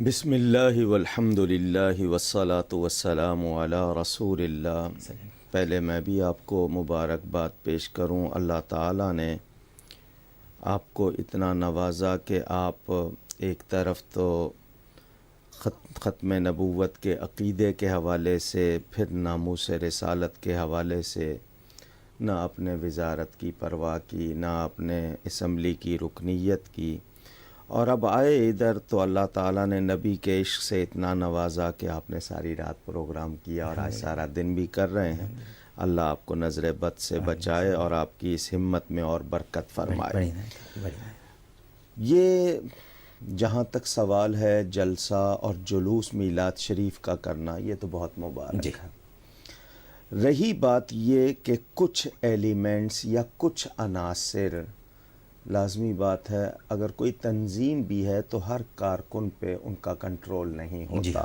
بسم اللہ والحمد للہ والصلاة والسلام علی رسول اللہ۔ پہلے میں بھی آپ کو مبارکباد پیش کروں۔ اللہ تعالیٰ نے آپ کو اتنا نوازا کہ آپ ایک طرف تو ختم نبوت کے عقیدے کے حوالے سے، پھر ناموس رسالت کے حوالے سے نہ اپنے وزارت کی پرواہ کی، نہ اپنے اسمبلی کی رکنیت کی، اور اب آئے ادھر تو اللہ تعالیٰ نے نبی کے عشق سے اتنا نوازا کہ آپ نے ساری رات پروگرام کیا اور آج سارا دن بھی کر رہے ہیں۔ اللہ آپ کو نظر بد سے بچائے اور آپ کی اس ہمت میں اور برکت فرمائے۔ یہ جہاں تک سوال ہے جلسہ اور جلوس میلاد شریف کا کرنا، یہ تو بہت مبارک ہے۔ رہی بات یہ کہ کچھ ایلیمنٹس یا کچھ عناصر، لازمی بات ہے اگر کوئی تنظیم بھی ہے تو ہر کارکن پہ ان کا کنٹرول نہیں ہوتا،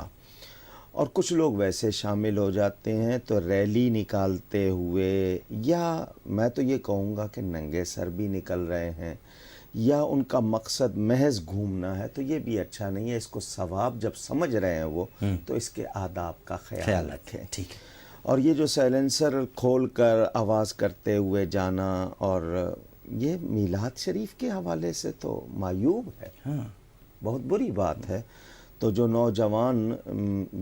اور کچھ لوگ ویسے شامل ہو جاتے ہیں تو ریلی نکالتے ہوئے، یا میں تو یہ کہوں گا کہ ننگے سر بھی نکل رہے ہیں، یا ان کا مقصد محض گھومنا ہے، تو یہ بھی اچھا نہیں ہے۔ اس کو ثواب جب سمجھ رہے ہیں وہ تو اس کے آداب کا خیال رکھیں۔ ٹھیک ہے۔ اور یہ جو سائلنسر کھول کر آواز کرتے ہوئے جانا، اور یہ میلاد شریف کے حوالے سے تو معیوب ہے، بہت بری بات ہے۔ تو جو نوجوان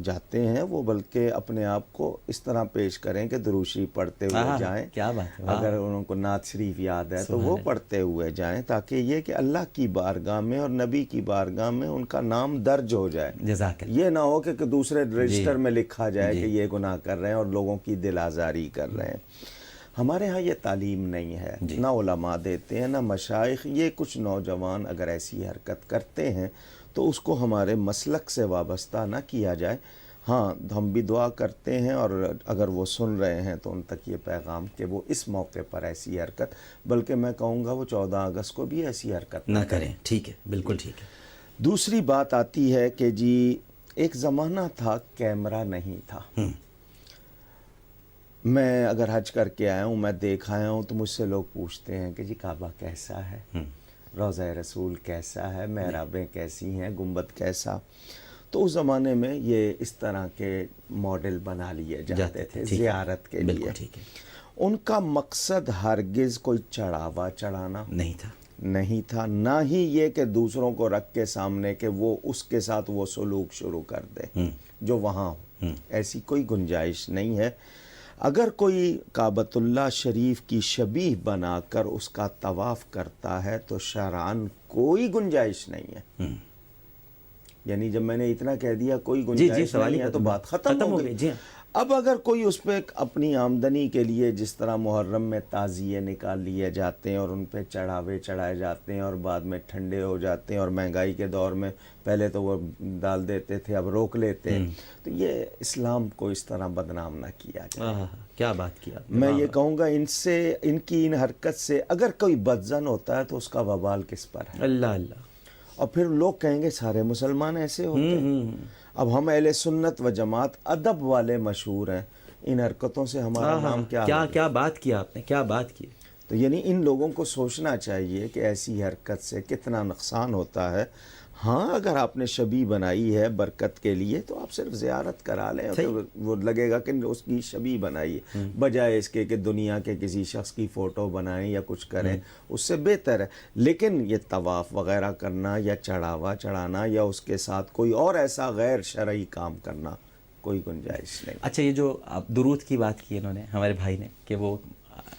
جاتے ہیں وہ بلکہ اپنے آپ کو اس طرح پیش کریں کہ دروشی پڑھتے ہوئے جائیں، کیا بات ہے، اگر ان کو نعت شریف یاد ہے تو وہ پڑھتے ہوئے جائیں، تاکہ یہ کہ اللہ کی بارگاہ میں اور نبی کی بارگاہ میں ان کا نام درج ہو جائے۔ جزاک اللہ۔ یہ نہ ہو کہ دوسرے رجسٹر میں لکھا جائے کہ یہ گناہ کر رہے ہیں اور لوگوں کی دل آزاری کر رہے ہیں۔ ہمارے ہاں یہ تعلیم نہیں ہے، نہ علماء دیتے ہیں نہ مشائخ۔ یہ کچھ نوجوان اگر ایسی حرکت کرتے ہیں تو اس کو ہمارے مسلک سے وابستہ نہ کیا جائے۔ ہاں، ہم بھی دعا کرتے ہیں، اور اگر وہ سن رہے ہیں تو ان تک یہ پیغام کہ وہ اس موقع پر ایسی حرکت، بلکہ میں کہوں گا وہ 14 اگست کو بھی ایسی حرکت نہ کریں۔ ٹھیک ہے، بالکل ٹھیک ہے۔ دوسری بات آتی ہے کہ جی ایک زمانہ تھا کیمرہ نہیں تھا۔ میں اگر حج کر کے آیا ہوں، میں دیکھ آیا ہوں، تو مجھ سے لوگ پوچھتے ہیں کہ جی کعبہ کیسا ہے، روضہ رسول کیسا ہے، محرابیں کیسی ہیں، گنبد کیسا۔ تو اس زمانے میں یہ اس طرح کے ماڈل بنا لیے جاتے تھے زیارت کے لیے۔ ان کا مقصد ہرگز کوئی چڑھاوا چڑھانا نہیں تھا، نہ ہی یہ کہ دوسروں کو رکھ کے سامنے کہ وہ اس کے ساتھ وہ سلوک شروع کر دے جو وہاں ہو۔ ایسی کوئی گنجائش نہیں ہے۔ اگر کوئی کعبۃ اللہ شریف کی شبیہ بنا کر اس کا طواف کرتا ہے تو شرعاً کوئی گنجائش نہیں ہے۔ یعنی جب میں نے اتنا کہہ دیا کوئی گنجائش نہیں ہے تو بات ختم ہو گئی۔ اب اگر کوئی اس پہ اپنی آمدنی کے لیے، جس طرح محرم میں تعزیے نکال لیے جاتے ہیں اور ان پہ چڑھاوے چڑھائے جاتے ہیں اور بعد میں ٹھنڈے ہو جاتے ہیں، اور مہنگائی کے دور میں پہلے تو وہ ڈال دیتے تھے اب روک لیتے ہیں، تو یہ اسلام کو اس طرح بدنام نہ کیا جائے۔ کیا بات کیا۔ میں یہ کہوں گا ان کی حرکت سے اگر کوئی بدظن ہوتا ہے تو اس کا وبال کس پر ہے؟ اللہ اللہ۔ اور پھر لوگ کہیں گے سارے مسلمان ایسے ہوتے ہیں۔ اب ہم اہل سنت و جماعت ادب والے مشہور ہیں، ان حرکتوں سے ہمارا نام کیا بات کیا آپ نے، کیا بات کی۔ تو یعنی ان لوگوں کو سوچنا چاہیے کہ ایسی حرکت سے کتنا نقصان ہوتا ہے۔ ہاں، اگر آپ نے شبیہ بنائی ہے برکت کے لیے تو آپ صرف زیارت کرا لیں، تو وہ لگے گا کہ اس کی شبیہ بنائی ہے، بجائے اس کے کہ دنیا کے کسی شخص کی فوٹو بنائیں یا کچھ کریں، اس سے بہتر ہے۔ لیکن یہ طواف وغیرہ کرنا یا چڑھاوا چڑھانا یا اس کے ساتھ کوئی اور ایسا غیر شرعی کام کرنا، کوئی گنجائش نہیں۔ اچھا، یہ جو آپ درود کی بات کی انہوں نے، ہمارے بھائی نے، کہ وہ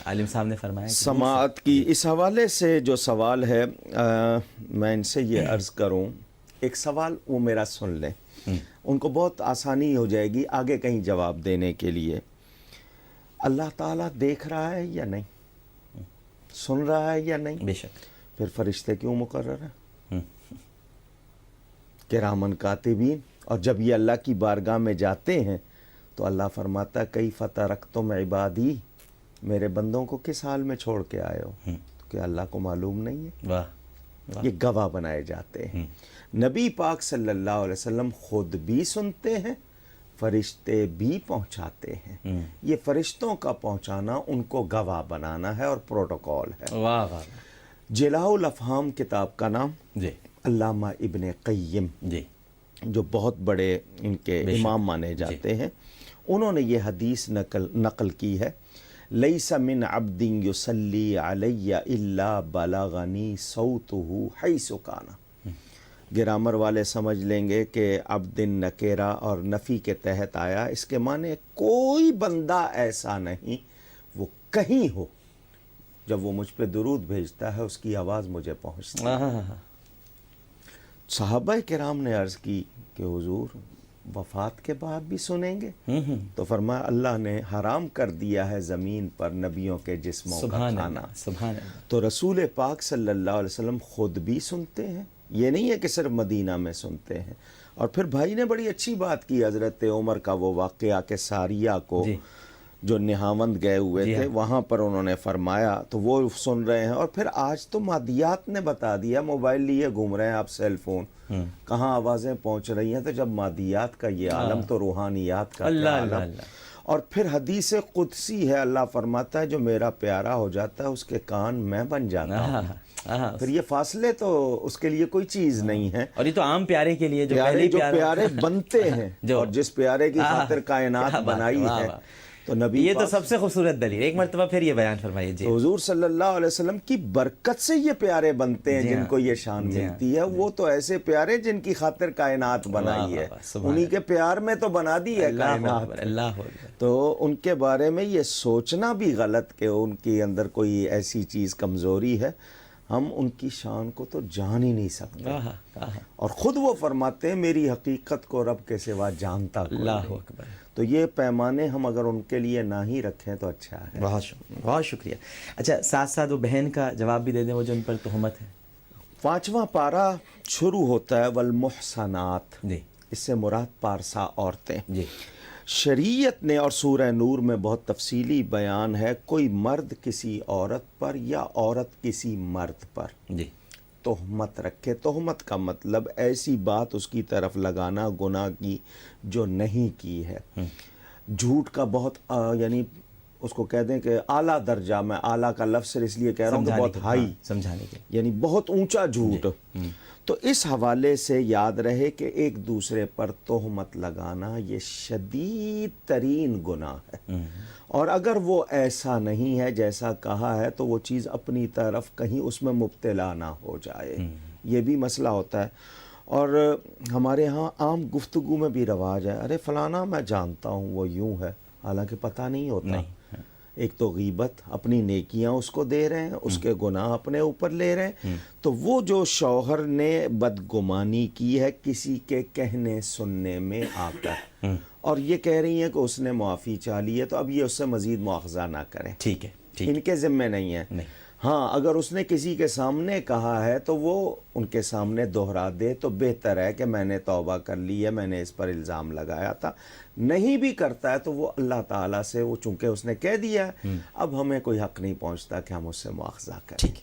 عالم صاحب نے فرمایا سماعت کی، اس حوالے سے جو سوال ہے میں ان سے یہ عرض کروں، ایک سوال وہ میرا سن لیں، ان کو بہت آسانی ہو جائے گی آگے کہیں جواب دینے کے لیے۔ اللہ تعالیٰ دیکھ رہا ہے یا نہیں؟ سن رہا ہے یا نہیں؟ بے شک۔ پھر فرشتے کیوں مقرر ہیں؟ کرامن کاتبین۔ اور جب یہ اللہ کی بارگاہ میں جاتے ہیں تو اللہ فرماتا ہے کیف ترکتم عبادی، میرے بندوں کو کس حال میں چھوڑ کے آئے ہو؟ تو کیا اللہ کو معلوم نہیں ہے؟ واہ۔ یہ گواہ بنائے جاتے ہیں۔ نبی پاک صلی اللہ علیہ وسلم خود بھی سنتے ہیں، فرشتے بھی پہنچاتے ہیں۔ یہ فرشتوں کا پہنچانا ان کو گواہ بنانا ہے اور پروٹوکول ہے۔ واہ واہ۔ جلاء الافہام کتاب کا نام، جی، علامہ ابن قیم، جی، جو بہت بڑے ان کے امام مانے جاتے ہیں، انہوں نے یہ حدیث نقل کی ہے، لیس من عبد یصلی علی الا بلغنی صوتہ حیث کان۔ گرامر والے سمجھ لیں گے کہ عبد نکیرہ اور نفی کے تحت آیا، اس کے معنی کوئی بندہ ایسا نہیں وہ کہیں ہو، جب وہ مجھ پہ درود بھیجتا ہے اس کی آواز مجھے پہنچتی ہے۔ صحابہ کرام نے عرض کی کہ حضور وفات کے بعد بھی سنیں گے؟ تو فرمایا اللہ نے حرام کر دیا ہے زمین پر نبیوں کے جسموں کا کھانا۔ سبحان اللہ۔ تو رسول پاک صلی اللہ علیہ وسلم خود بھی سنتے ہیں، یہ نہیں ہے کہ صرف مدینہ میں سنتے ہیں۔ اور پھر بھائی نے بڑی اچھی بات کی، حضرت عمر کا وہ واقعہ کہ ساریہ کو جو نہاوند گئے ہوئے تھے وہاں پر انہوں نے فرمایا، تو وہ سن رہے ہیں۔ اور پھر آج تو مادیات نے بتا دیا، موبائل لیے گھوم رہے ہیں آپ، سیل فون، کہاں آوازیں پہنچ رہی ہیں۔ تو جب مادیات کا یہ عالم تو روحانیات کا کیا عالم۔ اور پھر حدیث قدسی ہے، اللہ فرماتا ہے جو میرا پیارا ہو جاتا ہے اس کے کان میں بن جاتا ہوں۔ پھر یہ فاصلے تو اس کے لیے کوئی چیز نہیں ہے، اور یہ تو عام پیارے کے لیے جو پیارے بنتے ہیں اور جس پیارے کی خاطر کائنات بنائی ہے۔ تو نبی یہ تو سب سے خوبصورت دلیل، ایک مرتبہ پھر یہ بیان فرمائیے جی۔ حضور صلی اللہ علیہ وسلم کی برکت سے یہ پیارے بنتے ہیں جن کو یہ شان ملتی ہے، وہ تو ایسے پیارے جن کی خاطر کائنات بنائی ہے، انہی کے پیار میں تو بنا دی ہے کائنات۔ اللہ تو ان کے بارے میں یہ سوچنا بھی غلط کہ ان کے اندر کوئی ایسی چیز کمزوری ہے، ہم ان کی شان کو تو جان ہی نہیں سکتے۔ اور خود وہ فرماتے ہیں میری حقیقت کو رب کے سوا جانتا کوئی نہیں۔ اللہ اکبر۔ تو یہ پیمانے ہم اگر ان کے لیے نہ ہی رکھیں تو اچھا ہے۔ بہت شکریہ۔ اچھا ساتھ ساتھ وہ بہن کا جواب بھی دے دیں، وہ جو ان پر تہمت ہے۔ 5واں پارہ شروع ہوتا ہے والمحصنات، جی، اس سے مراد پارسا عورتیں۔ جی، شریعت نے اور سورہ نور میں بہت تفصیلی بیان ہے، کوئی مرد کسی عورت پر یا عورت کسی مرد پر جی، تہمت رکھے۔ تہمت کا مطلب ایسی بات اس کی طرف لگانا گناہ کی جو نہیں کی ہے۔ جھوٹ کا بہت یعنی اس کو کہہ دیں کہ اعلیٰ درجہ، میں اعلیٰ کا لفظ اس لیے کہہ رہا ہوں کہ بہت ہائی، سمجھانے کے، یعنی بہت اونچا جھوٹ۔ تو اس حوالے سے یاد رہے کہ ایک دوسرے پر تہمت لگانا یہ شدید ترین گناہ ہے، اور اگر وہ ایسا نہیں ہے جیسا کہا ہے تو وہ چیز اپنی طرف کہیں اس میں مبتلا نہ ہو جائے، یہ بھی مسئلہ ہوتا ہے۔ اور ہمارے ہاں عام گفتگو میں بھی رواج ہے، ارے فلانا میں جانتا ہوں وہ یوں ہے، حالانکہ پتہ نہیں ہوتا۔ ایک تو غیبت، اپنی نیکیاں اس کو دے رہے ہیں، اس کے گناہ اپنے اوپر لے رہے ہیں۔ تو وہ جو شوہر نے بدگمانی کی ہے کسی کے کہنے سننے میں آ کر، اور یہ کہہ رہی ہیں کہ اس نے معافی چاہ لی ہے، تو اب یہ اس سے مزید مواخذہ نہ کریں، ٹھیک ہے، ان کے ذمے نہیں ہے۔ ہاں اگر اس نے کسی کے سامنے کہا ہے تو وہ ان کے سامنے دوہرا دے تو بہتر ہے کہ میں نے توبہ کر لی ہے، میں نے اس پر الزام لگایا تھا۔ نہیں بھی کرتا ہے تو وہ اللہ تعالیٰ سے، وہ چونکہ اس نے کہہ دیا ہے، اب ہمیں کوئی حق نہیں پہنچتا کہ ہم اس سے مواخذہ کریں۔